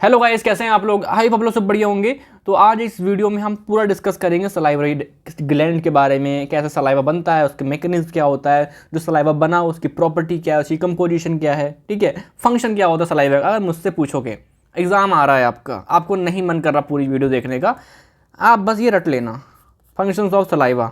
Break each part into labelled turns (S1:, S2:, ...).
S1: Hello guys, कैसे हैं आप लोग? आई होप आप लोग सब बढ़िया होंगे। तो आज इस वीडियो में हम पूरा डिस्कस करेंगे सलाइवरी ग्लैंड के बारे में, कैसे सलाइवा बनता है, उसके मैकेनिज्म क्या होता है, जो सलाइवा बना उसकी प्रॉपर्टी क्या है, उसकी कंपोजिशन क्या है, ठीक है, फंक्शन क्या होता है सलाइवा का। अगर मुझसे पूछोगे, एग्जाम आ रहा है आपका, आपको नहीं मन कर रहा पूरी वीडियो देखने का, आप बस ये रट लेना, functions of saliva.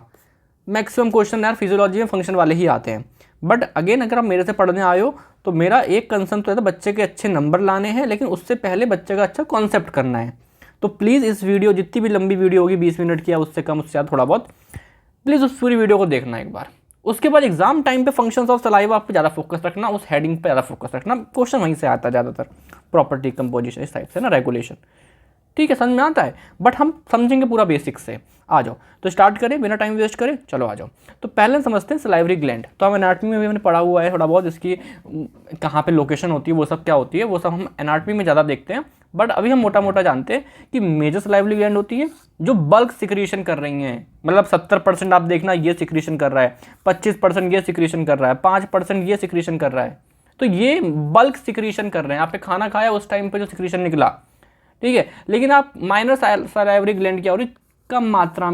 S1: Maximum question यार फिजियोलॉजी में फंक्शन वाले ही आते हैं। बट अगेन अगर आप मेरे से पढ़ने आए हो तो मेरा एक कंसर्न तो है, बच्चे के अच्छे नंबर लाने हैं, लेकिन उससे पहले बच्चे का अच्छा कॉन्सेप्ट करना है। तो प्लीज़ इस वीडियो, जितनी भी लंबी वीडियो होगी 20 मिनट की या उससे कम, उससे ज़्यादा थोड़ा बहुत, प्लीज़ उस पूरी वीडियो को देखना एक बार। उसके बाद एग्जाम टाइम पे फंक्शंस ऑफ सलाइवा आप पे ज़्यादा फोकस रखना, उस हेडिंग पे ज़्यादा फोकस रखना, क्वेश्चन वहीं से आता है ज़्यादातर, प्रॉपर्टी कंपोजिशन इस टाइप से ना, रेगुलेशन। ठीक है, समझ में आता है, बट हम समझेंगे पूरा बेसिक से। आ जाओ तो स्टार्ट करें, बिना टाइम वेस्ट करें, चलो आ जाओ। तो पहले समझते हैं सलाइवरी ग्लैंड। तो हम एनाटमी में भी हमने पढ़ा हुआ है थोड़ा बहुत, इसकी कहाँ पे लोकेशन होती है, वो सब क्या होती है, वो सब हम एनाटमी में ज़्यादा देखते हैं। बट अभी हम मोटा मोटा जानते हैं कि मेजर सलाइवरी ग्लैंड होती है जो बल्क सिक्रीशन कर रही हैं, मतलब 70% आप देखना ये सिक्रीशन कर रहा है, 25% ये सिक्रीशन कर रहा है, 5% ये सिक्रीशन कर रहा है। तो ये बल्क सिक्रीशन कर रहे हैं, आपने खाना खाया उस टाइम पर जो सिक्रीशन निकला, ठीक है। लेकिन आप माइनर सलाइवरी ग्लैंड क्या हो रही, कम मात्रा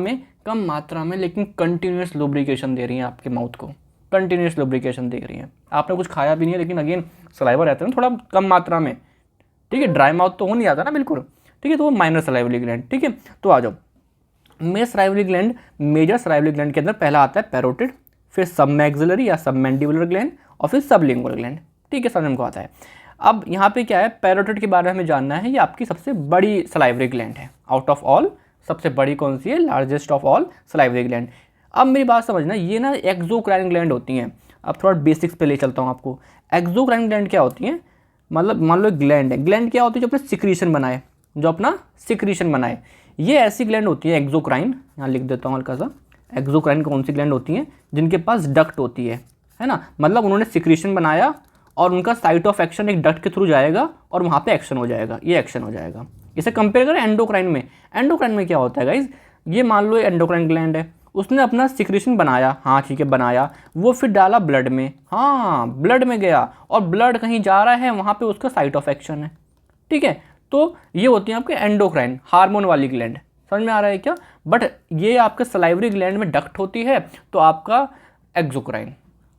S1: में लेकिन कंटिन्यूस लुब्रिकेशन दे रही हैं आपके माउथ को, कंटिन्यूस लुब्रिकेशन दे रही हैं। आपने कुछ खाया भी नहीं है, लेकिन अगेन सलाइवा रहता है ना थोड़ा कम मात्रा में, ठीक है, ड्राई माउथ तो हो नहीं जाता ना बिल्कुल, ठीक है। तो वो माइनर सलाइवरी ग्लैंड, ठीक है। तो आ जाओ, मेजर सलाइवरी ग्लैंड के अंदर पहला आता है पैरोटिड, फिर सब मैक्सिलरी या सब मैंडिबुलर ग्लैंड, और फिर सबलिंगुअल ग्लैंड, ठीक है, समझ में आता है। अब यहाँ पे क्या है, पैरोटिड के बारे में हमें जानना है, ये आपकी सबसे बड़ी सलाइवरी ग्लैंड है आउट ऑफ ऑल। सबसे बड़ी कौन सी है? Largest of all salivary gland. अब मेरी बात समझना, ये ना एक्सोक्राइन ग्लैंड होती हैं। अब थोड़ा बेसिक्स पे ले चलता हूँ आपको। एक्सोक्राइन ग्लैंड क्या होती हैं? मतलब मान लो ग्लैंड है, ग्लैंड क्या होती है? जो अपना सिक्रीशन बनाए, ये ऐसी ग्लैंड होती है एक्सोक्राइन, यहाँ लिख देता हूँ हल्का सा। एक्सोक्राइन कौन सी ग्लैंड होती हैं? जिनके पास डक्ट होती है ना, मतलब उन्होंने सिक्रीशन बनाया और उनका साइट ऑफ एक्शन एक डक्ट के थ्रू जाएगा और वहाँ पे एक्शन हो जाएगा, ये एक्शन हो जाएगा। इसे कंपेयर करें एंडोक्राइन में। एंडोक्राइन में क्या होता है गाइज, ये मान लो एंडोक्राइन ग्लैंड है, उसने अपना सिक्रीशन बनाया, हाँ ठीक है बनाया, वो फिर डाला ब्लड में, हाँ ब्लड में गया और ब्लड कहीं जा रहा है, वहाँ पे उसका साइट ऑफ एक्शन है, ठीक है। तो ये होती है आपके एंडोक्राइन, हार्मोन वाली ग्लैंड, समझ में आ रहा है क्या? बट ये आपके सलाइवरी ग्लैंड में डक्ट होती है, तो आपका एक्सोक्राइन।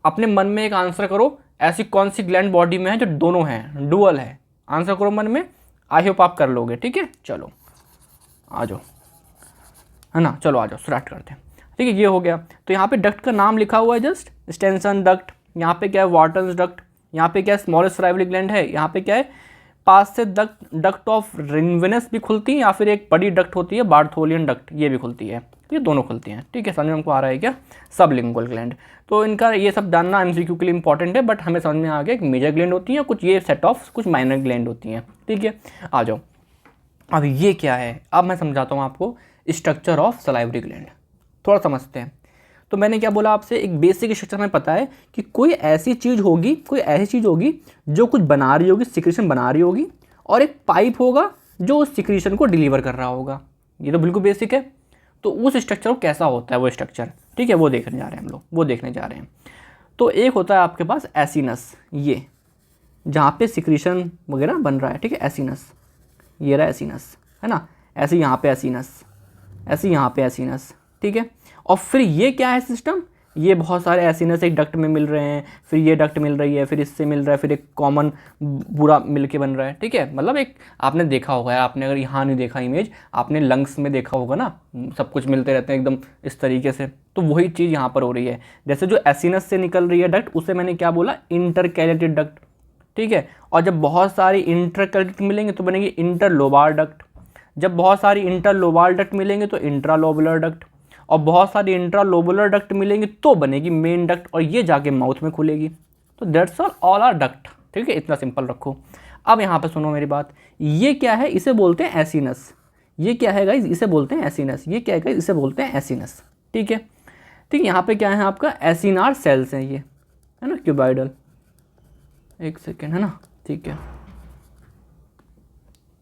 S1: अपने मन में एक आंसर करो, ऐसी कौन सी ग्लैंड बॉडी में है जो दोनों हैं, डुअल है? आंसर करो मन में, आई होप आप कर लोगे, ठीक है। चलो आ जाओ, है ना, चलो आ जाओ स्टार्ट करते हैं, ठीक है। ये हो गया, तो यहाँ पे डक्ट का नाम लिखा हुआ है जस्ट, स्टेंसन डक्ट। यहाँ पे क्या है? वाटन्स डक्ट। यहाँ पे क्या है? स्मॉलेस्ट सलाइवरी ग्लैंड है। यहाँ पे क्या है? पास से डक्ट ऑफ रिंगविनस भी खुलती है, या फिर एक बड़ी डक्ट होती है बार्थोलियन डक्ट, ये भी खुलती है, ये दोनों खुलती हैं, ठीक है। समझ में हमको आ रहा है क्या? Sublingual gland. तो इनका ये सब जानना एमसीक्यू के लिए इंपॉर्टेंट है, बट हमें समझ में आ गया एक मेजर ग्लैंड होती है, कुछ ये सेट ऑफ कुछ माइनर ग्लैंड होती हैं, ठीक है। आ जाओ, अब ये क्या है, अब मैं समझाता हूँ आपको स्ट्रक्चर ऑफ सलाइवरी ग्लैंड, थोड़ा समझते हैं। तो मैंने क्या बोला आपसे, एक बेसिक स्ट्रक्चर में पता है कि कोई ऐसी चीज़ होगी जो कुछ बना रही होगी, सिक्रीशन बना रही होगी, और एक पाइप होगा जो उस सिक्रीशन को डिलीवर कर रहा होगा। ये तो बिल्कुल बेसिक है। तो उस स्ट्रक्चर को कैसा होता है वो स्ट्रक्चर, ठीक है, वो देखने जा रहे हैं हम लोग, वो देखने जा रहे हैं। तो एक होता है आपके पास एसिनस, ये जहाँ पे सिक्रीशन वगैरह बन रहा है, ठीक है, एसिनस, ये रहा एसिनस, है ना, ऐसे यहाँ पे एसिनस, ऐसे यहाँ पे एसिनस, ठीक है। और फिर ये क्या है सिस्टम, ये बहुत सारे एसिनस एक डक्ट में मिल रहे हैं, फिर ये डक्ट मिल रही है, फिर इससे मिल रहा है, फिर एक कॉमन पूरा मिलके बन रहा है, ठीक है। मतलब एक आपने देखा होगा, आपने अगर यहाँ नहीं देखा इमेज, आपने लंग्स में देखा होगा ना, सब कुछ मिलते रहते हैं एकदम इस तरीके से, तो वही चीज़ यहाँ पर हो रही है। जैसे जो एसिनस से निकल रही है डक्ट, उसे मैंने क्या बोला, इंटरकैलेटेड डक्ट, ठीक है। और जब बहुत सारी इंटरकैलेटेड मिलेंगे तो बनेगी इंटरलोबार डक्ट, जब बहुत सारी इंटरलोबार डक्ट मिलेंगे तो इंट्रालोबुलर डक्ट, और बहुत सारी इंट्रालोबुलर डक्ट मिलेंगी तो बनेगी मेन डक्ट, और ये जाके माउथ में खुलेगी। तो दैट्स ऑल आर डक्ट, ठीक है, इतना सिंपल रखो। अब यहाँ पे सुनो मेरी बात, ये क्या है, इसे बोलते हैं एसिनस। ये क्या है गाइज, इसे बोलते हैं एसिनस। ये क्या है गाइज, इसे बोलते हैं एसिनस, ठीक है। ठीक है, यहाँ पे क्या है आपका, एसिनार सेल्स हैं ये, है ना, क्यूबाइडल, एक सेकेंड, है ना, ठीक है,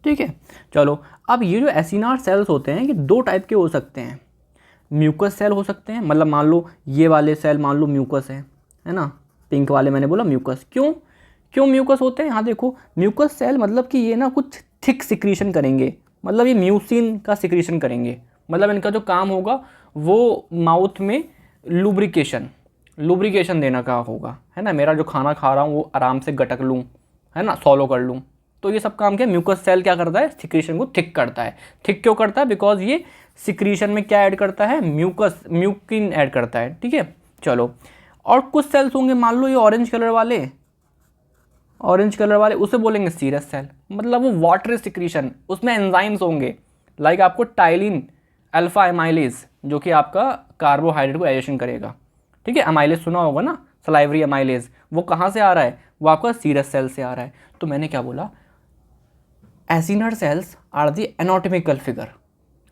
S1: ठीक है। चलो, अब ये जो एसिनार सेल्स होते हैं, ये दो टाइप के हो सकते हैं। म्यूकस सेल हो सकते हैं, मतलब मान लो ये वाले सेल मान लो म्यूकस है ना, पिंक वाले मैंने बोला म्यूकस। क्यों म्यूकस होते हैं? यहाँ देखो, म्यूकस सेल मतलब कि ये ना कुछ थिक सिक्रीशन करेंगे, मतलब ये म्यूसिन का सिक्रीशन करेंगे, मतलब इनका जो काम होगा वो माउथ में लुब्रिकेशन देना का होगा, है ना, मेरा जो खाना खा रहा हूँ वो आराम से गटक लूँ, है ना, सॉलो कर लूँ। तो ये सब काम क्या म्यूकस सेल क्या करता है, सिक्रीशन को थिक करता है। थिक क्यों करता है, बिकॉज ये सिक्रीशन में क्या ऐड करता है, म्यूकिन ऐड करता है, ठीक है। चलो, और कुछ सेल्स होंगे, मान लो ये ऑरेंज कलर वाले, उसे बोलेंगे सीरस सेल, मतलब वो वाटर सिक्रीशन, उसमें एंजाइम्स होंगे, लाइक आपको टाइलिन अल्फा एमाइलेज, जो कि आपका कार्बोहाइड्रेट को डाइजेशन करेगा, ठीक है। अमाइलेज सुना होगा ना, सलाइवरी अमाइलेज, वो कहाँ से आ रहा है, वो आपका सीरस सेल से आ रहा है। तो मैंने क्या बोला, acinar cells are the anatomical figure,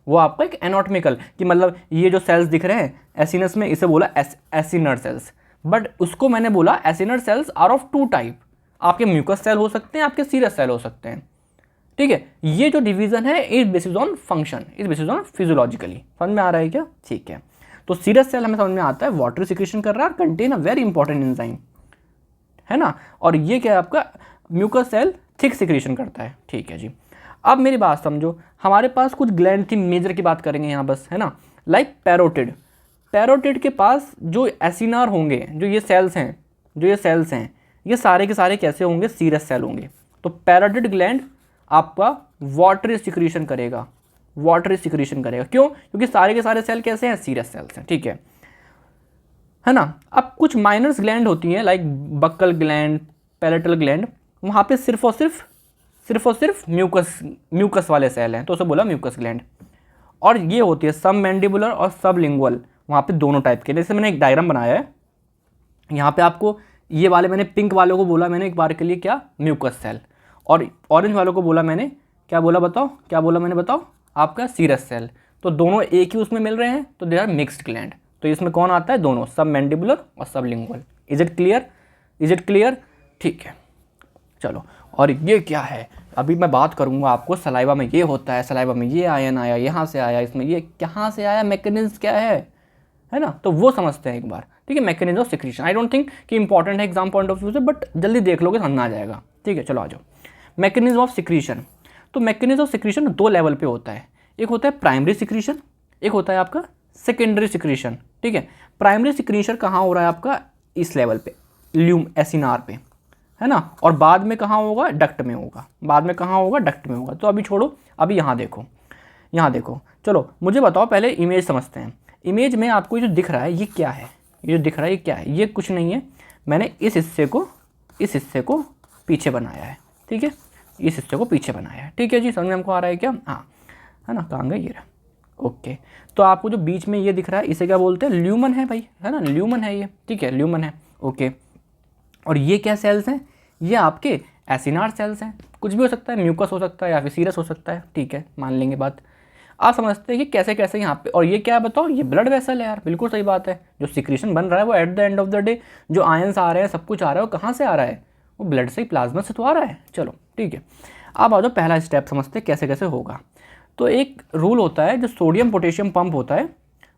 S1: वो आपका एक एनाटॉमिकल कि मतलब ये जो सेल्स दिख रहे हैं एसिनस में, इसे बोला एसिनर सेल्स। बट उसको मैंने बोला acinar cells are of two type, आपके म्यूकस सेल हो सकते हैं, आपके सीरस सेल हो सकते हैं, ठीक है। ये जो डिवीजन है is basis on function, is basis on physiologically, समझ में आ रहा है क्या, ठीक है। तो सीरस सेल हमें समझ में आता है वाटर सिक्रीशन कर रहा है, contain a very important enzyme, है ना। और ये क्या है आपका म्यूकस सेल थिक सिक्रीशन करता है, ठीक है जी। अब मेरी बात समझो, हमारे पास कुछ ग्लैंड थी, मेजर की बात करेंगे यहाँ बस, है ना, लाइक पैरोटिड के पास जो एसिनार होंगे, जो ये सेल्स हैं, ये सारे के सारे कैसे होंगे, सीरस सेल होंगे। तो पैरोटिड ग्लैंड आपका वाटर सिक्रीशन करेगा, क्यों, क्योंकि सारे के सारे सेल कैसे हैं, सीरस सेल्स हैं, ठीक है ना। अब कुछ माइनर्स ग्लैंड होती हैं, like buccal gland, palatal gland, वहाँ पे सिर्फ और सिर्फ म्यूकस वाले सेल हैं, तो उसे बोला म्यूकस ग्लैंड। और ये होती है सब मैंडिबुलर और सब लिंगुअल, वहाँ पे दोनों टाइप के। जैसे मैंने एक डायग्राम बनाया है, यहाँ पे आपको ये वाले, मैंने पिंक वालों को बोला मैंने एक बार के लिए क्या, म्यूकस सेल, और ऑरेंज वालों को बोला मैंने क्या बोला मैंने बताओ, आपका सीरस सेल। तो दोनों एक ही उसमें मिल रहे हैं, तो दे आर मिक्स्ड ग्लैंड। तो इसमें कौन आता है, दोनों, सब मैंडिबुलर और सब लिंगुअल। इज इट क्लियर, ठीक है। चलो, और ये क्या है, अभी मैं बात करूंगा आपको, सलाइवा में ये होता है, सलाइवा में ये आयन आया, यहाँ से आया, इसमें ये कहाँ से आया, मैकेनिज्म क्या है ना, तो वो समझते हैं एक बार, ठीक है। Mechanism of secretion I don't think कि इंपॉर्टेंट है एग्जाम पॉइंट ऑफ व्यू से, बट जल्दी देख लोगे समझ में आ जाएगा, ठीक है। चलो आ जाओ, मैकेनिज्म ऑफ सिक्रीशन। तो मैकेनिज्म ऑफ सिक्रीशन दो लेवल पे होता है, एक होता है प्राइमरी सिक्रीशन, एक होता है आपका सेकेंडरी सिक्रीशन, ठीक है। प्राइमरी सिक्रीशन कहाँ हो रहा है आपका, इस लेवल पे, ल्यूम एसिनार पे, है ना, और बाद में कहाँ होगा, डक्ट में होगा, तो अभी छोड़ो, अभी यहाँ देखो, चलो मुझे बताओ, पहले इमेज समझते हैं। इमेज में आपको ये जो दिख रहा है ये क्या है, ये कुछ नहीं है, मैंने इस हिस्से को पीछे बनाया है, ठीक है, इस हिस्से को पीछे बनाया है, ठीक है जी, समझ में हमको आ रहा है क्या, हाँ, है ना, कहाँ गया ये रहा, ओके। तो आपको जो बीच में ये दिख रहा है इसे क्या बोलते हैं, ल्यूमन है भाई, है ना, ल्यूमन है ये, ठीक है, ल्यूमन है, ओके। और ये क्या सेल्स हैं, ये आपके एसिनार सेल्स हैं, कुछ भी हो सकता है, म्यूकस हो सकता है या फिर सीरस हो सकता है, ठीक है, मान लेंगे बात। आप समझते हैं कि कैसे कैसे यहाँ पे, और ये क्या है बताओ, ये ब्लड वेसल है यार, बिल्कुल सही बात है। जो सिक्रीशन बन रहा है वो at the end of the day, जो आयंस आ रहे हैं, सब कुछ आ रहा है, वो कहाँ से आ रहा है, वो ब्लड से, प्लाज्मा से तो आ रहा है। चलो ठीक है, अब आ जाओ पहला स्टेप समझते हैं कैसे कैसे होगा। तो एक रूल होता है, जो सोडियम पोटेशियम पंप होता है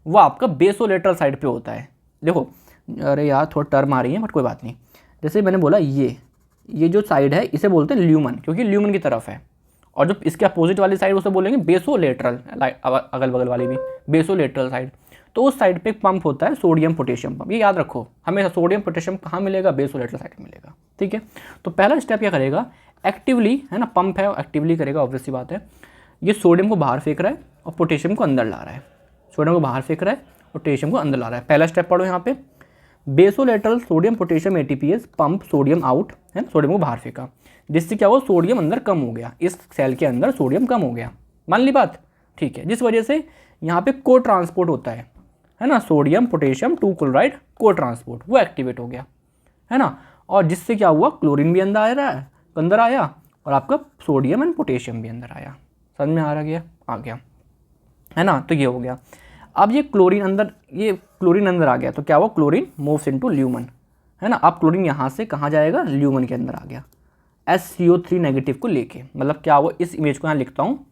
S1: वो आपका बेसोलेटरल साइड पे होता है। देखो, अरे यार थोड़ा टर्म आ रही है बट कोई बात नहीं। जैसे मैंने बोला ये जो साइड है इसे बोलते हैं ल्यूमन, क्योंकि ल्यूमन की तरफ है, और जो इसके अपोजिट वाली साइड उसे बोलेंगे बेसोलेटरल, अगल बगल वाली भी बेसोलेटरल साइड। तो उस साइड पे एक पंप होता है सोडियम पोटेशियम पंप, ये याद रखो हमेशा, सोडियम पोटेशियम कहाँ मिलेगा, बेसोलेटरल साइड में मिलेगा, ठीक है। तो पहला स्टेप क्या करेगा, एक्टिवली, है ना, पंप है एक्टिवली करेगा, ऑब्वियस सी बात है। ये सोडियम को बाहर फेंक रहा है और पोटेशियम को अंदर ला रहा है, सोडियम को बाहर फेंक रहा है और पोटेशियम को अंदर ला रहा है। पहला स्टेप पढ़ो यहाँ पे, basolateral sodium potassium ATPase pump sodium out, है ना, सोडियम को बाहर फेंका, जिससे क्या हुआ, सोडियम अंदर कम हो गया, इस सेल के अंदर सोडियम कम हो गया, मान ली बात, ठीक है। जिस वजह से यहाँ पे को ट्रांसपोर्ट होता है ना, सोडियम पोटेशियम 2 क्लोराइड को ट्रांसपोर्ट वो एक्टिवेट हो गया, है ना, और जिससे क्या हुआ, क्लोरीन भी अंदर आया और आपका सोडियम एंड पोटेशियम भी अंदर आया। समझ में आ गया, है ना। तो ये हो गया। अब ये क्लोरीन अंदर आ गया, तो क्या हुआ, क्लोरीन मूव्स इनटू ल्यूमन, है ना। अब क्लोरीन यहाँ से कहाँ जाएगा, ल्यूमन के अंदर आ गया, SCO3 नेगेटिव को लेके। मतलब क्या हुआ, इस इमेज को यहाँ लिखता हूँ,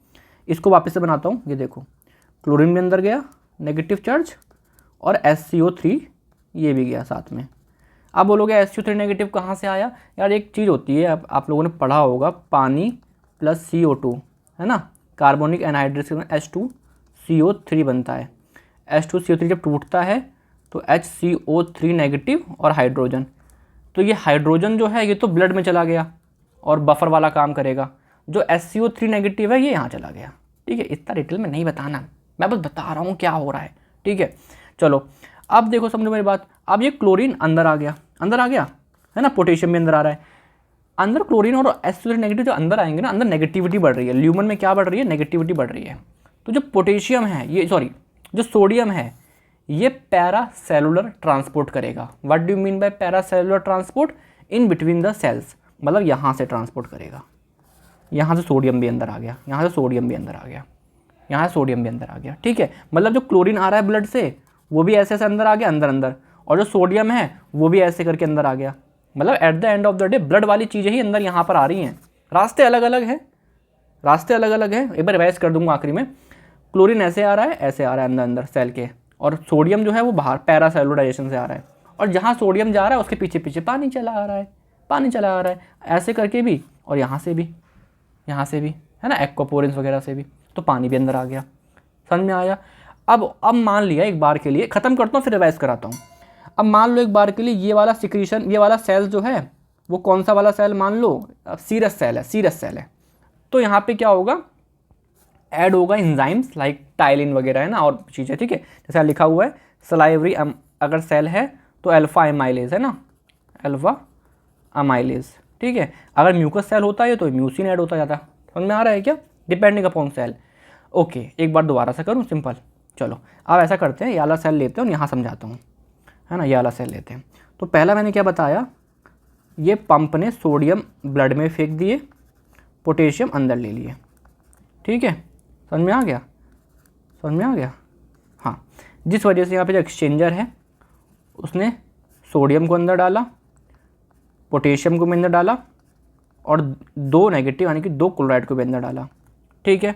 S1: इसको वापस से बनाता हूँ, ये देखो, क्लोरीन भी अंदर गया नेगेटिव चार्ज, और SCO3 ये भी गया साथ में। अब बोलोगे SCO3 नेगेटिव कहाँ से आया, यार एक चीज़ होती है, आप लोगों ने पढ़ा होगा, पानी प्लस CO2, है ना, कार्बोनिक एनहाइड्रेट से H2CO3 बनता है। H2CO3 जब टूटता है तो HCO3 नेगेटिव और हाइड्रोजन, तो ये हाइड्रोजन जो है ये तो ब्लड में चला गया और बफर वाला काम करेगा। जो HCO3 नेगेटिव है ये यहाँ चला गया। ठीक है, इतना डिटेल में नहीं बताना, मैं बस बता रहा हूँ क्या हो रहा है। ठीक है, चलो अब देखो, समझो मेरी बात। अब ये क्लोरीन अंदर आ गया, है ना, पोटेशियम भी अंदर आ रहा है। अंदर क्लोरीन और HCO3 नेगेटिव जो अंदर आएंगे ना, अंदर नेगेटिविटी बढ़ रही है। ल्यूमन में क्या बढ़ रही है? नेगेटिविटी बढ़ रही है। तो जो पोटेशियम है ये, सॉरी, जो सोडियम है ये पैरासेलुलर ट्रांसपोर्ट करेगा। What do you mean by paracellular transport? In between the cells, मतलब यहाँ से ट्रांसपोर्ट करेगा। यहाँ से सोडियम भी अंदर आ गया, यहाँ से सोडियम भी अंदर आ गया, यहाँ से सोडियम भी अंदर आ गया। ठीक है, मतलब जो क्लोरीन आ रहा है ब्लड से वो भी ऐसे ऐसे अंदर आ गया, अंदर, और जो सोडियम है वो भी ऐसे करके अंदर आ गया। मतलब at the end of the day blood वाली चीज़ें ही अंदर यहाँ पर आ रही हैं। रास्ते अलग अलग हैं, एक बार रिवाइज कर दूंगा आखिरी में। क्लोरीन ऐसे आ रहा है, ऐसे आ रहा है अंदर सेल के, और सोडियम जो है वो बाहर पैरासेलुलराइजेशन से आ रहा है, और जहाँ सोडियम जा रहा है उसके पीछे पीछे पानी चला आ रहा है, ऐसे करके भी, और यहाँ से भी, है ना, एक्वापोरिन्स वगैरह से भी, तो पानी भी अंदर आ गया। समझ में आया? अब मान लिया एक बार के लिए, ख़त्म करता हूँ फिर रिवाइज कराता हूँ। अब मान लो एक बार के लिए ये वाला सिक्रीशन, ये वाला सेल जो है वो कौन सा वाला सेल मान लो? सीरस सेल है। तो यहाँ पे क्या होगा? ऐड होगा एंजाइम्स लाइक टाइलिन वगैरह, है ना, और चीज़ें। ठीक है, जैसा लिखा हुआ है सलाइवरी अगर सेल है तो अल्फा एमाइलेज, है ना, अल्फा अमाइलेज। ठीक है, अगर म्यूकस सेल होता है तो म्यूसिन ऐड होता जाता। समझ में आ रहा है क्या? Depending upon cell. ओके, एक बार दोबारा से करूँ सिंपल। चलो अब ऐसा करते हैं, ये वाला सेल लेते हैं और यहाँ समझाता हूँ, है ना, ये वाला सेल लेते हैं। तो पहला मैंने क्या बताया, ये पंप ने सोडियम ब्लड में फेंक दिए, पोटेशियम अंदर ले लिए। ठीक है, समझ में आ गया? हाँ, जिस वजह से यहाँ पे जो एक्सचेंजर है उसने सोडियम को अंदर डाला, पोटेशियम को भी अंदर डाला, और 2 नेगेटिव यानी कि 2 क्लोराइड को भी अंदर डाला। ठीक है,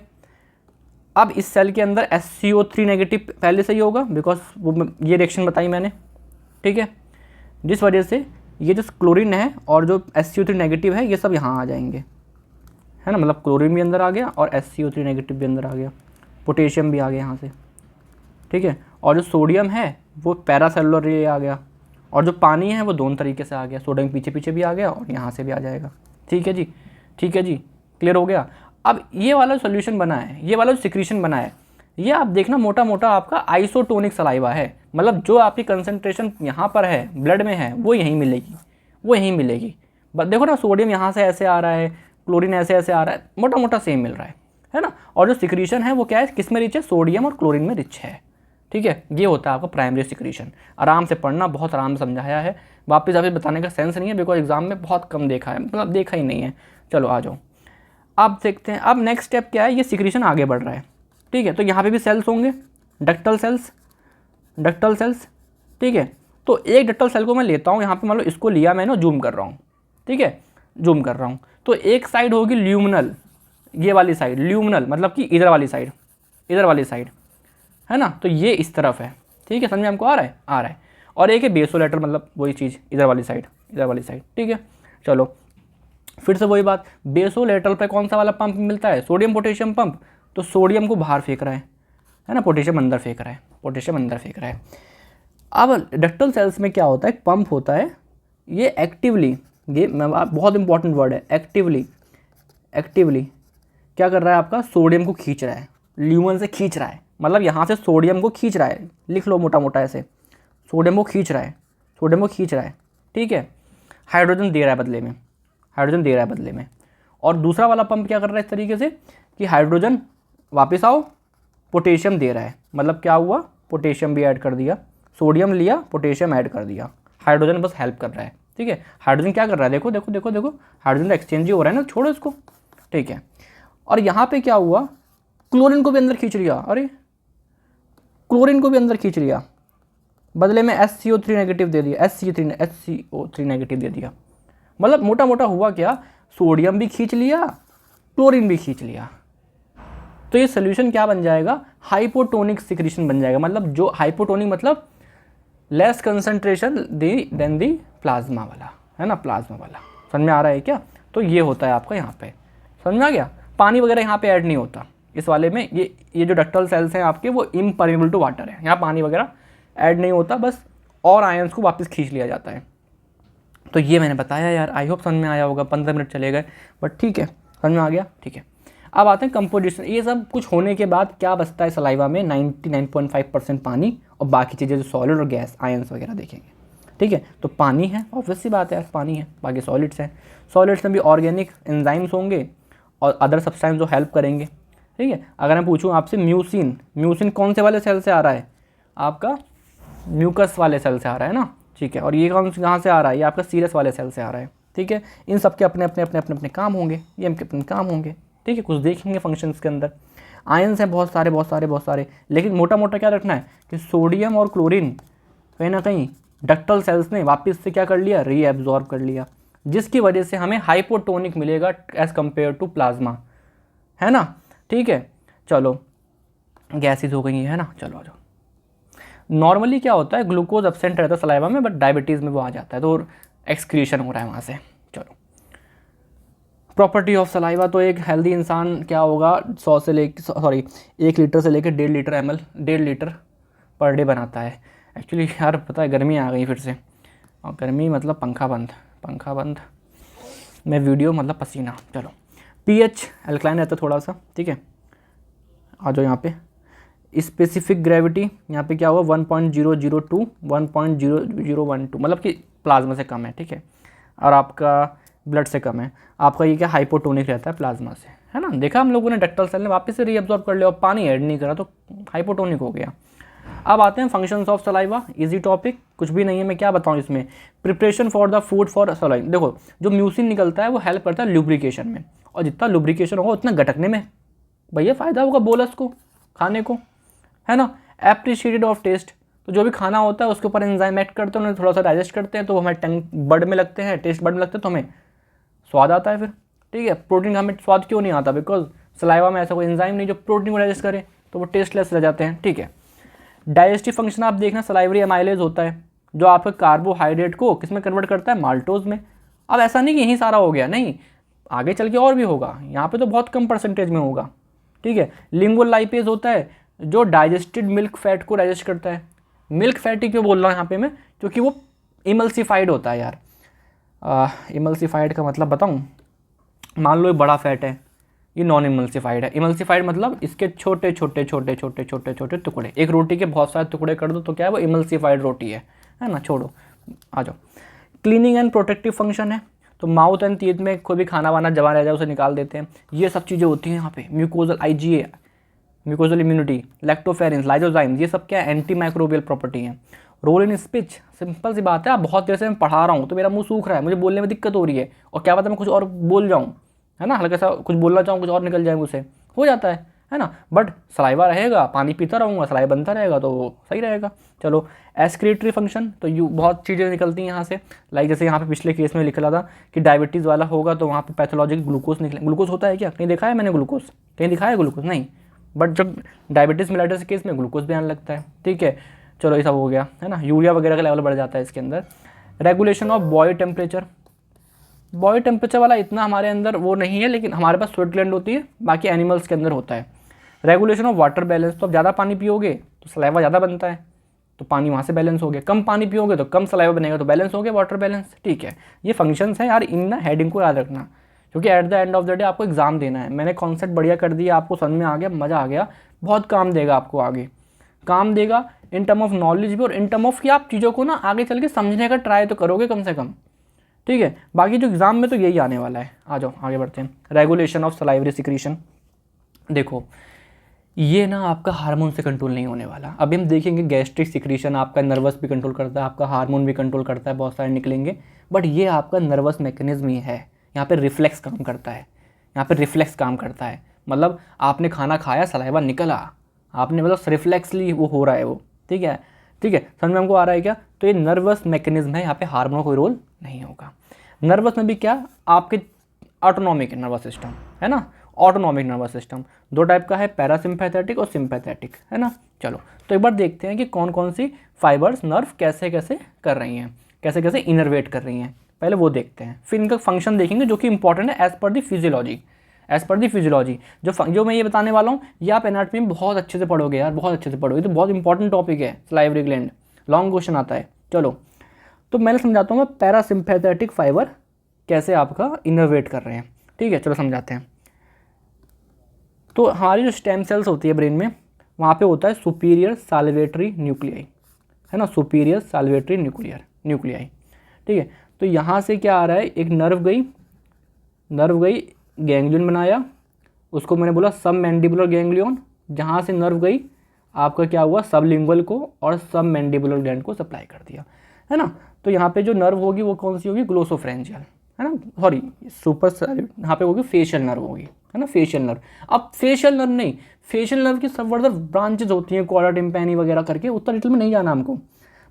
S1: अब इस सेल के अंदर HCO3 नेगेटिव पहले से ही होगा, बिकॉज वो ये रिएक्शन बताई मैंने। ठीक है, जिस वजह से ये जो क्लोरीन है और जो HCO3 नेगेटिव है ये सब यहाँ आ जाएंगे, है ना, मतलब क्लोरीन भी अंदर आ गया और HCO3 नेगेटिव भी अंदर आ गया, पोटेशियम भी आ गया यहाँ से। ठीक है, और जो सोडियम है वो पैरासेलुलर आ गया, और जो पानी है वो दोनों तरीके से आ गया, सोडियम पीछे पीछे भी आ गया और यहाँ से भी आ जाएगा। ठीक है जी, क्लियर हो गया? अब ये वाला सोल्यूशन बना है, ये वाला सिक्रीशन बना है, ये आप देखना मोटा मोटा आपका आइसोटोनिक सलाइवा है। मतलब जो आपकी कंसंट्रेशन यहाँ पर है ब्लड में है वो यहीं मिलेगी, बस देखो ना, सोडियम यहाँ से ऐसे आ रहा है, क्लोरीन ऐसे ऐसे आ रहा है, मोटा मोटा सेम मिल रहा है ना। और जो सिक्रीशन है वो क्या है, किस में रिच है? सोडियम और क्लोरीन में रिच है। ठीक है, ये होता है आपका प्राइमरी सिक्रीशन। आराम से पढ़ना, बहुत आराम से समझाया है, वापस बताने का सेंस नहीं है, बिकॉज एग्जाम में बहुत कम देखा है, मतलब देखा ही नहीं है। चलो आ जाओ, अब देखते हैं अब नेक्स्ट स्टेप क्या है। ये सिक्रीशन आगे बढ़ रहा है। ठीक है, तो यहाँ पे भी सेल्स होंगे, डक्टल सेल्स। ठीक है, तो एक डक्टल सेल को मैं लेता हूँ, यहाँ पे मान लो इसको लिया मैंने, जूम कर रहा हूँ। ठीक है, जूम कर रहा हूँ, तो एक साइड होगी ल्यूमिनल, ये वाली साइड ल्यूमिनल, मतलब कि इधर वाली साइड, है ना, तो ये इस तरफ है। ठीक है, समझ में हमको आ रहा है। और एक है बेसोलेटर, मतलब वही चीज़, इधर वाली साइड। ठीक है, चलो फिर से वही बात, बेसोलेटरल पे कौन सा वाला पंप मिलता है? Sodium potassium pump. तो सोडियम को बाहर फेंक रहा है ना, पोटेशियम अंदर फेंक रहा है। अब डक्टल सेल्स में क्या होता है, एक पंप होता है, ये एक्टिवली, ये बहुत इंपॉर्टेंट वर्ड है, एक्टिवली क्या कर रहा है, आपका सोडियम को खींच रहा है, ल्यूमन से खींच रहा है, मतलब यहाँ से सोडियम को खींच रहा है, लिख लो मोटा मोटा ऐसे, सोडियम को खींच रहा है। ठीक है, हाइड्रोजन दे रहा है बदले में, और दूसरा वाला पंप क्या कर रहा है इस तरीके से कि हाइड्रोजन वापस आओ, पोटेशियम दे रहा है, मतलब क्या हुआ, पोटेशियम भी ऐड कर दिया, सोडियम लिया, पोटेशियम ऐड कर दिया, हाइड्रोजन बस हेल्प कर रहा है। ठीक है, हाइड्रोजन क्या कर रहा है, देखो हाइड्रोजन का एक्सचेंज ही हो रहा है ना, छोड़ो इसको। ठीक है, और यहाँ पे क्या हुआ, क्लोरीन को भी अंदर खींच लिया, बदले में HCO3 नेगेटिव दे दिया, HCO3 नेगेटिव दे दिया। मतलब मोटा मोटा हुआ क्या, सोडियम भी खींच लिया, क्लोरीन भी खींच लिया। तो ये सोल्यूशन क्या बन जाएगा, हाइपोटोनिक सिक्रीशन बन जाएगा। मतलब जो हाइपोटोनिक मतलब लेस कंसंट्रेशन देन दी प्लाज्मा वाला, है ना, प्लाज्मा वाला। समझ में आ रहा है क्या? तो ये होता है आपका यहाँ पे, समझ में आ गया। पानी वगैरह यहाँ पे ऐड नहीं होता इस वाले में, ये जो डक्टल सेल्स हैं आपके वो इम्परमेबल टू वाटर है, यहाँ पानी वगैरह ऐड नहीं होता, बस और आयंस को वापस खींच लिया जाता है। तो ये मैंने बताया यार, आई होप समझ में आया होगा। 15 मिनट चले गए बट ठीक है, समझ में आ गया, ठीक है। अब आते हैं कंपोजिशन। ये सब कुछ होने के बाद क्या बचता है सलाइवा में, 99.5% पानी और बाकी चीज़ें जो सॉलिड और गैस आयंस वगैरह देखेंगे, ठीक है। तो पानी है, ऑब्वियस सी बात है यार, पानी है, बाकी सॉलिड्स हैं। सॉलिड्स में भी ऑर्गेनिक एंजाइम्स होंगे और अदर सब्सटेंस जो हेल्प करेंगे, ठीक है। अगर मैं पूछूं आपसे म्यूसिन कौन से वाले सेल से आ रहा है, आपका म्यूकस वाले सेल से आ रहा है ना, ठीक है। और ये कहाँ से आ रहा है, ये आपका सीरस वाले सेल से आ रहा है, ठीक है। इन सब के अपने अपने अपने अपने अपने काम होंगे, ये इनके अपने काम होंगे, ठीक है। कुछ देखेंगे फंक्शंस के अंदर। आयंस हैं बहुत सारे बहुत सारे बहुत सारे, लेकिन मोटा मोटा क्या रखना है कि सोडियम और क्लोरीन कहीं ना कहीं डक्टल सेल्स ने वापस से क्या कर लिया, रीएब्जॉर्ब कर लिया, जिसकी वजह से हमें हाइपोटोनिक मिलेगा एज कंपेयर टू प्लाज्मा, है ना, ठीक है। चलो गैसेज हो गई है ना, चलो आ जाओ। नॉर्मली क्या होता है, ग्लूकोज एब्सेंट रहता है सलाइवा में, बट डायबिटीज़ में वो आ जाता है तो एक्सक्रीशन हो रहा है वहाँ से। चलो प्रॉपर्टी ऑफ सलाइवा, तो एक हेल्दी इंसान क्या होगा 1 लीटर से लेकर 1.5 लीटर पर डे बनाता है। एक्चुअली यार पता है गर्मी आ गई फिर से, और गर्मी मतलब पंखा बंद में वीडियो मतलब पसीना। चलो पीएच एल्कलाइन रहता है थोड़ा सा, ठीक है। आ जाओ यहाँ पे स्पेसिफिक ग्रेविटी, यहाँ पे क्या हुआ 1.002 1.0012, मतलब कि प्लाज्मा से कम है, ठीक है। और आपका ब्लड से कम है, आपका ये क्या हाइपोटोनिक रहता है प्लाज्मा से, है ना। देखा हम लोगों ने डक्टल सेल ने वापस से रीअब्जॉर्ब कर लिया और पानी ऐड नहीं करा तो हाइपोटोनिक हो गया। अब आते हैं functions of saliva, easy topic, कुछ भी नहीं है, मैं क्या बताऊँ इसमें। Preparation for the food for saliva, देखो जो म्यूसिन निकलता है वो हेल्प करता है लुब्रिकेशन में, और जितना लुब्रिकेशन होगा उतना गटकने में भैया फ़ायदा होगा बोलस को, खाने को, है ना। एप्रिशिएटेड ऑफ टेस्ट, तो जो भी खाना होता है उसके ऊपर एंजाइम एक्ट करते हैं, उन्हें थोड़ा सा डाइजेस्ट करते हैं तो हमारे टंग बर्ड में लगते हैं, टेस्ट बर्ड में लगते हैं तो हमें स्वाद आता है फिर, ठीक है। प्रोटीन का हमें स्वाद क्यों नहीं आता, बिकॉज सलाइवा में ऐसा कोई एंजाइम नहीं जो प्रोटीन को डाइजेस्ट करे, तो वो टेस्टलेस रह जाते हैं, ठीक है। डाइजेस्टिव फंक्शन आप देखना, सलाइवरी एमाइलेज होता है जो आपके कार्बोहाइड्रेट को किस में कन्वर्ट करता है, माल्टोज में। अब ऐसा नहीं कि यही सारा हो गया, नहीं, आगे चल के और भी होगा, यहाँ पे तो बहुत कम परसेंटेज में होगा, ठीक है। लिंगुअल लाइपेज होता है जो डाइजेस्टेड मिल्क फैट को डाइजेस्ट करता है। मिल्क फैट ही क्यों बोल रहा हूँ यहाँ पे मैं, क्योंकि वो इमल्सिफाइड होता है यार। इमल्सिफाइड का मतलब बताऊँ, मान लो ये बड़ा फैट है, ये नॉन इमल्सिफाइड है। इमल्सिफाइड मतलब इसके छोटे छोटे छोटे छोटे छोटे छोटे टुकड़े, एक रोटी के बहुत सारे टुकड़े कर दो तो क्या है वो इमल्सिफाइड रोटी है ना। छोड़ो, आ जाओ। क्लीनिंग एंड प्रोटेक्टिव फंक्शन है, तो माउथ एंड टीथ में कोई भी खाना वाना जमा रह जाए उसे निकाल देते हैं, ये सब चीज़ें होती हैं यहाँ पे। Mucosal IgA, mucosal immunity, lactoferrins, lysozyme, ये सब क्या है, एंटी माइक्रोबियल प्रॉपर्टी है। रोल इन स्पीच, सिंपल सी बात है, आप बहुत देर से मैं पढ़ा रहा हूँ तो मेरा मुंह सूख रहा है, मुझे बोलने में दिक्कत हो रही है, और क्या पता मैं कुछ और बोल जाऊँ, है ना, हल्का सा कुछ बोलना चाहूँ कुछ और निकल जाए मुझसे, हो जाता है ना। बट सलाइवा रहेगा, पानी पीता रहूँगा, सलाइवा बनता रहेगा तो सही रहेगा। चलो एक्सक्रीटरी फंक्शन, तो यू बहुत चीज़ें निकलती हैं यहाँ से, लाइक जैसे यहाँ पे पिछले केस में लिखा था कि डायबिटीज़ वाला होगा तो वहाँ पे पैथोलॉजिक ग्लूकोज निकले। ग्लूकोज होता है क्या, कहीं देखा है मैंने ग्लूकोज, कहीं दिखाया है ग्लूकोज, नहीं, बट जब डायबिटीज़ मिलाइटिस केस में ग्लूकोज भी आने लगता है, ठीक है। चलो ये सब हो गया, है ना। यूरिया वगैरह का लेवल बढ़ जाता है इसके अंदर। Regulation of body temperature, body temperature वाला इतना हमारे अंदर वो नहीं है, लेकिन हमारे पास स्वेट ग्लैंड होती है, बाकी एनिमल्स के अंदर होता है। रेगुलेशन ऑफ वाटर बैलेंस, तो अब ज़्यादा पानी पियोगे तो सलाइवा ज़्यादा बनता है, तो पानी वहाँ से बैलेंस हो गया। कम पानी पियोगे तो कम सलाइवा बनेगा, तो बैलेंस हो गया, वाटर बैलेंस, ठीक है। ये फंक्शंस हैं यार, इन ना हेडिंग को याद रखना, क्योंकि at the end of the day आपको एग्जाम देना है। मैंने कॉन्सेप्ट बढ़िया कर दिया, आपको समझ में आ गया, मज़ा आ गया, बहुत काम देगा आपको आगे, काम देगा इन टर्म ऑफ नॉलेज भी, और इन टर्म ऑफ कि आप चीज़ों को ना आगे चल के समझने का ट्राई तो करोगे कम से कम, ठीक है। बाकी जो एग्जाम में तो यही आने वाला है। आ जाओ आगे बढ़ते हैं। रेगुलेशन ऑफ सलाइवरी सिक्रीशन, देखो ये ना आपका हार्मोन से कंट्रोल नहीं होने वाला। अभी हम देखेंगे गैस्ट्रिक सिक्रीशन आपका नर्वस भी कंट्रोल करता है, आपका हार्मोन भी कंट्रोल करता है, बहुत सारे निकलेंगे, बट ये आपका नर्वस मैकेनिज्म ही है। यहाँ पे रिफ्लेक्स काम करता है, यहाँ पे रिफ्लेक्स काम करता है, मतलब आपने खाना खाया, सलाइवा निकला, आपने मतलब रिफ्लेक्सली वो हो रहा है वो, ठीक है, ठीक है, समझ में हमको आ रहा है क्या। तो ये नर्वस मैकेनिज्म है, यहाँ पे हार्मोन कोई रोल नहीं होगा। नर्वस में भी क्या, आपके ऑटोनॉमिक नर्वस सिस्टम है ना, ऑटोनॉमिक नर्वस सिस्टम दो टाइप का है, पैरासिम्पैथेटिक और सिम्पैथेटिक, है ना। चलो तो एक बार देखते हैं कि कौन कौन सी फाइबर्स नर्व कैसे कैसे कर रही हैं, कैसे कैसे इनर्वेट कर रही हैं, पहले वो देखते हैं, फिर इनका फंक्शन देखेंगे जो कि इंपॉर्टेंट है as per the physiology. As per the physiology. जो मैं ये बताने वाला हूँ ये आप एनाटॉमी में बहुत अच्छे से पढ़ोगे यार, बहुत अच्छे से पढ़ोगे, तो बहुत इंपॉर्टेंट टॉपिक है सलाइवरी ग्लैंड, लॉन्ग क्वेश्चन आता है। चलो तो मैं समझाता हूँ पैरासिम्पैथेटिक फाइबर कैसे आपका इनर्वेट कर रहे हैं, ठीक है। चलो समझाते हैं। तो हमारी जो स्टेम सेल्स होती है ब्रेन में, वहाँ पे होता है सुपीरियर साल्वेटरी न्यूक्लियाई, है ना, सुपीरियर साल्वेटरी न्यूक्लियाई, ठीक है। तो यहाँ से क्या आ रहा है, एक नर्व गई गैंग्लियन बनाया, उसको मैंने बोला सब मैंडिबुलर गैंग्लियन, जहाँ से नर्व गई आपका क्या हुआ, सबलिंगुअल को और सब मैंडिबुलर ग्लैंड को सप्लाई कर दिया, है ना। तो यहाँ पे जो नर्व होगी वो कौन सी होगी, ग्लोसोफ्रेंजियल, है ना, सॉरी यहाँ पे होगी फेशियल नर्व होगी, है ना, फेशियल नर्व। अब फेशियल नर्व नहीं, फेशियल नर्व की सब फर्दर ब्रांचेज होती हैं, क्वाड्रा टिम्पैनी वगैरह करके, उतना डिटेल में नहीं जाना हमको,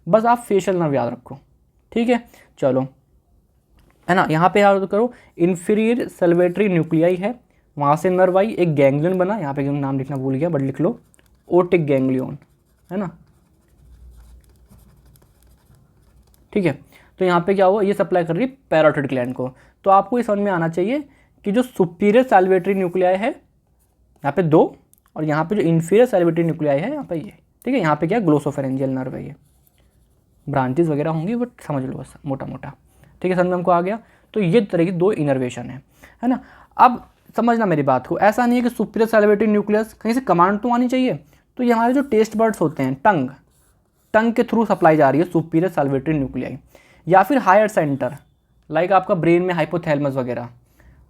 S1: बस आप फेशियल नर्व याद रखो, ठीक है। चलो, है ना, यहाँ पे याद करो इंफीरियर सल्वेटरी न्यूक्लियाई है, वहाँ से नर्व आई, एक गैंग्लियन बना, यहाँ पे नाम लिखना भूल गया बट लिख लो, ओटिक गैंग्लियन, है ना, ठीक है। तो यहाँ पे क्या हुआ, ये सप्लाई कर रही है पैराटाइड ग्लैंड को। तो आपको ये समझ में आना चाहिए कि जो सुपीरियर सैल्वेटरी न्यूक्लियाई है यहाँ पे 2, और यहाँ पे जो इंफीरियर सैल्वेटरी न्यूक्लियाई है यहाँ पे ये, ठीक है। यहाँ पे क्या ग्लोसोफेरेंजियल नर्व है, ये ब्रांचेस वगैरह होंगी बट समझ लो बस मोटा मोटा, ठीक है, समझ में हमको आ गया। तो ये तरह की 2 इनर्वेशन है ना। अब समझना मेरी बात को, ऐसा नहीं है कि सुपीरियर सैल्वेटरी न्यूक्लियस कहीं से कमांड तो आनी चाहिए, तो ये हमारे जो टेस्ट बर्ड्स होते हैं, टंग के थ्रू सप्लाई जा रही है सुपीरियर सैल्वेटरी न्यूक्लियाई, या फिर हायर सेंटर लाइक आपका ब्रेन में हाइपोथैलेमस वगैरह,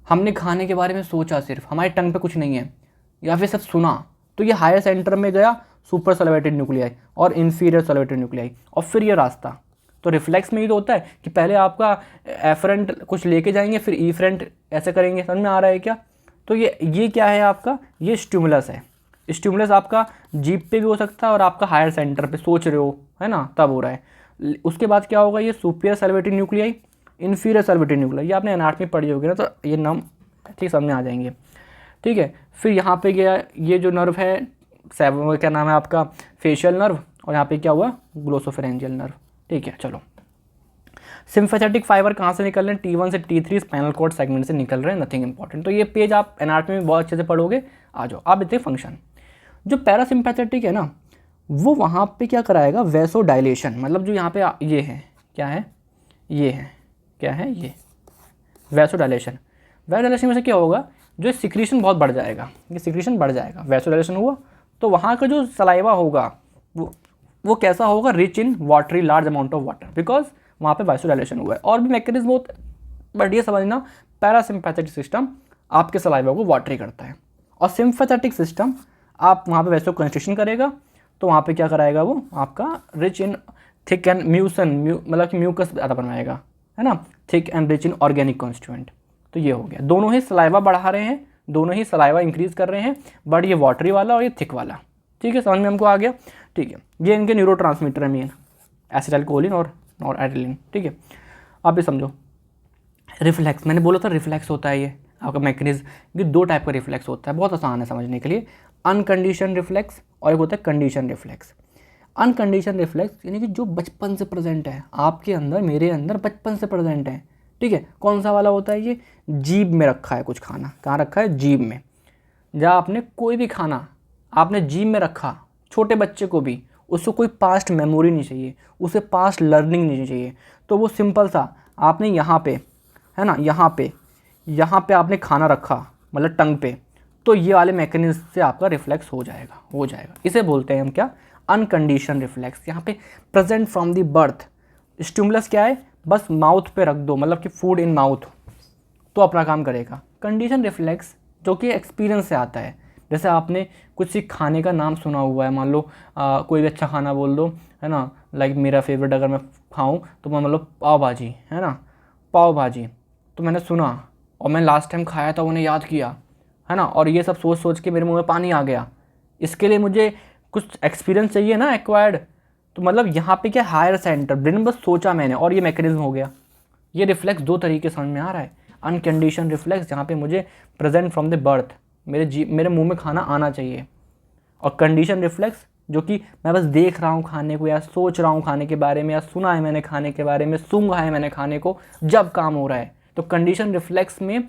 S1: हमने खाने के बारे में सोचा सिर्फ, हमारे टंग पे कुछ नहीं है, या फिर सब सुना, तो ये हायर सेंटर में गया सुपर सैल्वेटरी न्यूक्लियाई और इंफीरियर सैल्वेटरी न्यूक्लियाई, और फिर ये रास्ता। तो रिफ्लेक्स में ये तो होता है कि पहले आपका एफरेंट कुछ लेके जाएंगे, फिर ईफरेंट ऐसे करेंगे, समझ में आ रहा है क्या। तो ये क्या है आपका, ये स्टिमुलस है। स्टिमुलस आपका जीप पे भी हो सकता है और आपका हायर सेंटर पे सोच रहे हो, है ना, तब हो रहा है। उसके बाद क्या होगा, ये सुपीरियर सैल्वेटरी न्यूक्लियाई, इंफीरियर सैल्वेटरी न्यूक्लियाई, ये आपने एनाटॉमी पढ़ी होगी ना, तो ये नाम ठीक समझ में आ जाएंगे, ठीक है। फिर यहाँ पे गया ये जो नर्व है, क्या नाम है आपका, फेशियल नर्व, और यहाँ पे क्या हुआ, ग्लोसोफेरेंजियल नर्व, ठीक है। चलो, सिम्पैथेटिक फाइबर कहाँ से निकल रहे हैं, T1 से T3 स्पाइनल कॉर्ड सेगमेंट से निकल रहे हैं, नथिंग इंपॉर्टेंट। तो ये पेज आप एनाटॉमी में बहुत अच्छे से पढ़ोगे। आ जाओ आप इतने फंक्शन, जो पैरासिम्पैथेटिक है ना, वो वहाँ पे क्या कराएगा, वैसो डायलेशन, मतलब जो यहाँ पे ये है, क्या है, ये है, क्या है, ये वैसो डायलेशन। वैसो डायलेशन में से क्या होगा, जो सिक्रीशन बहुत बढ़ जाएगा, ये सिक्रीशन बढ़ जाएगा, वैसो डायलेशन हुआ तो वहाँ का जो सलाइवा होगा वो कैसा होगा, rich in watery large amount of water, because वहाँ पे वाइसोडाइलेशन हुआ है। और भी मैकेनिज्म होते हैं बट ये समझना, पैरासिम्पैथेटिक सिस्टम आपके सलाइवा को वाटरी करता है, और सिम्पैथेटिक सिस्टम आप वहाँ पे वैसो कंस्ट्रिक्शन करेगा, तो वहाँ पे क्या कराएगा, वो आपका रिच इन थिक एंड मतलब कि म्यूकस ज़्यादा बनवाएगा, है ना, thick and rich in organic constituent. तो ये हो गया, दोनों ही सलाइवा बढ़ा रहे हैं, दोनों ही सलाइवा इंक्रीज कर रहे हैं, बट ये वाटरी वाला और ये थिक वाला, ठीक है, समझ में हमको आ गया, ठीक है। ये इनके न्यूरोट्रांसमीटर है मेन, एसिटाइलकोलिन और नॉरएड्रेनालिन, ठीक है। आप ये समझो, रिफ्लेक्स मैंने बोला था, रिफ्लेक्स होता है ये आपका मैकेनिज्म, ये 2 टाइप का रिफ्लेक्स होता है, बहुत आसान है समझने के लिए, अनकंडीशन रिफ्लेक्स और एक होता है कंडीशन रिफ्लेक्स। अनकंडीशन रिफ्लेक्स यानी कि जो बचपन से प्रेजेंट है आपके अंदर, मेरे अंदर बचपन से प्रेजेंट है, ठीक है। कौन सा वाला होता है, ये जीभ में रखा है कुछ खाना, कहाँ रखा है, जीभ में। जब आपने कोई भी खाना आपने जीभ में रखा, छोटे बच्चे को भी, उसको कोई पास्ट मेमोरी नहीं चाहिए, उसे पास्ट लर्निंग नहीं चाहिए, तो वो सिंपल सा आपने यहाँ पे, है ना, यहाँ पे आपने खाना रखा, मतलब टंग पे, तो ये वाले मैकेनिज्म से आपका रिफ्लेक्स हो जाएगा। इसे बोलते हैं हम क्या, अनकंडीशन रिफ्लेक्स। यहाँ पे present from the birth, stimulus क्या है, बस माउथ पे रख दो, मतलब कि फूड इन माउथ, तो अपना काम करेगा। कंडीशन रिफ्लेक्स जो कि एक्सपीरियंस से आता है, जैसे आपने कुछ खाने का नाम सुना हुआ है, मान लो कोई भी अच्छा खाना बोल दो, है ना, लाइक मेरा फेवरेट अगर मैं खाऊं तो मान लो पाव भाजी, है ना, पाव भाजी, तो मैंने सुना और मैं लास्ट टाइम खाया था, उन्हें याद किया, है ना, और ये सब सोच सोच के मेरे मुंह में पानी आ गया। इसके लिए मुझे कुछ एक्सपीरियंस चाहिए ना, एक्वायर्ड, तो मतलब यहाँ पे क्या, हायर सेंटर ब्रेन, बस सोचा मैंने और ये मैकेनिज्म हो गया। ये रिफ्लेक्स 2 तरीके समझ में आ रहा है, अनकंडीशन रिफ्लेक्स जहाँ पे मुझे प्रेजेंट फ्रॉम द बर्थ मेरे मुंह में खाना आना चाहिए, और कंडीशन रिफ्लेक्स जो कि मैं बस देख रहा हूँ खाने को, या सोच रहा हूँ खाने के बारे में, या सुना है मैंने खाने के बारे में, सूंघा है मैंने खाने को, जब काम हो रहा है। तो कंडीशन रिफ्लेक्स में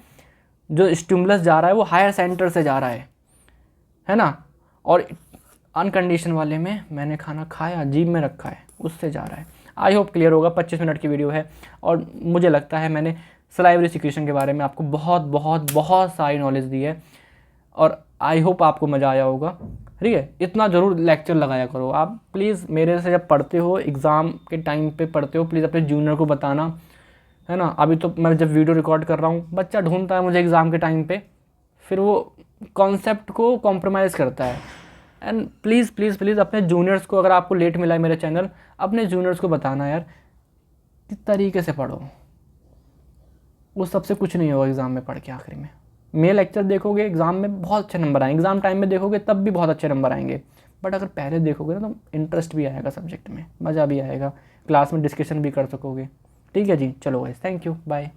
S1: जो स्टिमुलस जा रहा है वो हायर सेंटर से जा रहा है ना, और अनकंडीशन वाले में मैंने खाना खाया, जीभ में रखा है, उससे जा रहा है। आई होप क्लियर होगा। 25 मिनट की वीडियो है और मुझे लगता है मैंने सलाइवरी सिक्रीशन के बारे में आपको बहुत बहुत बहुत सारी नॉलेज दी है और आई होप आपको मज़ा आया होगा। ठीक है, इतना ज़रूर लेक्चर लगाया करो आप प्लीज़। मेरे से जब पढ़ते हो, एग्ज़ाम के टाइम पे पढ़ते हो, प्लीज़ अपने जूनियर को बताना, है ना। अभी तो मैं जब वीडियो रिकॉर्ड कर रहा हूँ, बच्चा ढूंढता है मुझे एग्ज़ाम के टाइम पे, फिर वो कॉन्सेप्ट को कॉम्प्रोमाइज़ करता है। एंड प्लीज़ प्लीज़ प्लीज़ अपने जूनियर्स को, अगर आपको लेट मिला है मेरे चैनल, अपने जूनियर्स को बताना यार किस तरीके से पढ़ो। उस सबसे कुछ नहीं होगा एग्ज़ाम में पढ़ के। आखिरी में मेरे लेक्चर देखोगे, एग्ज़ाम में बहुत अच्छे नंबर आएंगे, एग्ज़ाम टाइम में देखोगे तब भी बहुत अच्छे नंबर आएंगे, बट अगर पहले देखोगे ना तो इंटरेस्ट भी आएगा सब्जेक्ट में, मज़ा भी आएगा, क्लास में डिस्कशन भी कर सकोगे। ठीक है जी, चलो गाइस, थैंक यू, बाय।